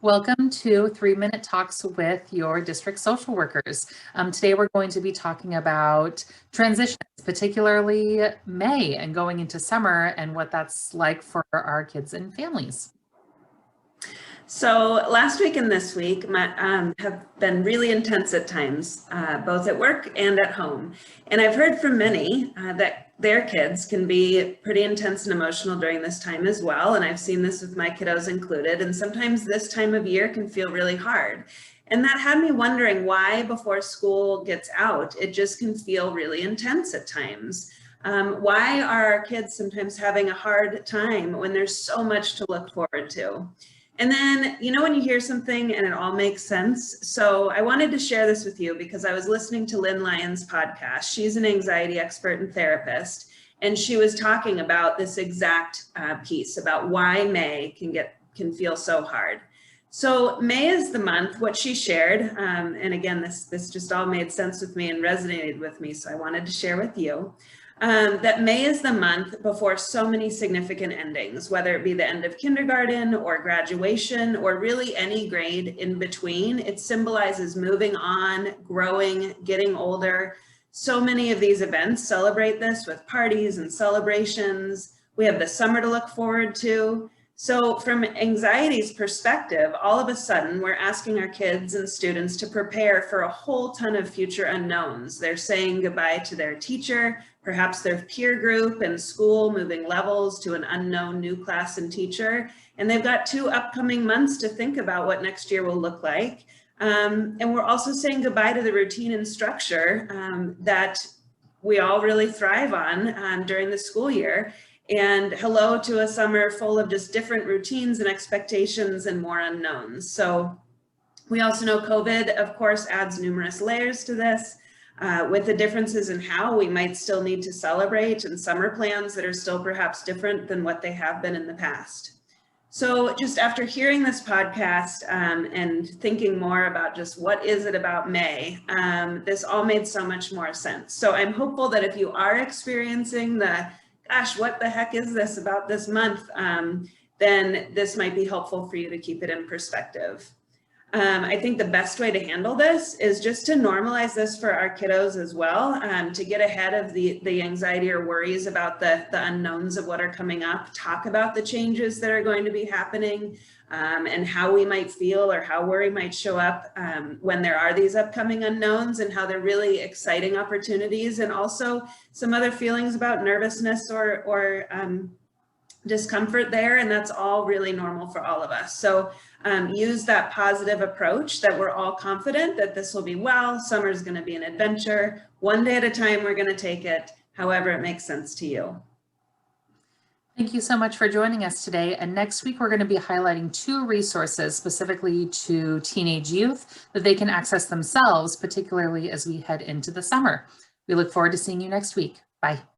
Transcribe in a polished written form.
Welcome to 3-Minute Talks with your district social workers. Today we're going to be talking about transitions, particularly May and going into summer and what that's like for our kids and families. So last week and this week have been really intense at times, both at work and at home. And I've heard from many that their kids can be pretty intense and emotional during this time as well. And I've seen this with my kiddos included. And sometimes this time of year can feel really hard. And that had me wondering why before school gets out, it just can feel really intense at times. Why are our kids sometimes having a hard time when there's so much to look forward to? And then, when you hear something and it all makes sense. So I wanted to share this with you because I was listening to Lynn Lyon's podcast. She's an anxiety expert and therapist, and she was talking about this exact piece about why May can feel so hard. So May is the month, what she shared, and again, this just all made sense with me and resonated with me, so I wanted to share with you. That May is the month before so many significant endings, whether it be the end of kindergarten or graduation or really any grade in between. It symbolizes moving on, growing, getting older. So many of these events celebrate this with parties and celebrations. We have the summer to look forward to. So from anxiety's perspective, all of a sudden, we're asking our kids and students to prepare for a whole ton of future unknowns. They're saying goodbye to their teacher, perhaps their peer group and school, moving levels to an unknown new class and teacher. And they've got 2 upcoming months to think about what next year will look like. And we're also saying goodbye to the routine and structure that we all really thrive on during the school year. And hello to a summer full of just different routines and expectations and more unknowns. So we also know COVID, of course, adds numerous layers to this with the differences in how we might still need to celebrate and summer plans that are still perhaps different than what they have been in the past. So just after hearing this podcast and thinking more about just what is it about May, this all made so much more sense. So I'm hopeful that if you are experiencing gosh, what the heck is this about this month? Then this might be helpful for you to keep it in perspective. I think the best way to handle this is just to normalize this for our kiddos as well, to get ahead of the anxiety or worries about the unknowns of what are coming up, talk about the changes that are going to be happening, and how we might feel or how worry might show up when there are these upcoming unknowns, and how they're really exciting opportunities, and also some other feelings about nervousness or discomfort there, and that's all really normal for all of us. So use that positive approach that we're all confident that this will be well, summer's going to be an adventure, one day at a time we're going to take it, however it makes sense to you. Thank you so much for joining us today. And next week, we're going to be highlighting 2 resources specifically to teenage youth that they can access themselves, particularly as we head into the summer. We look forward to seeing you next week. Bye.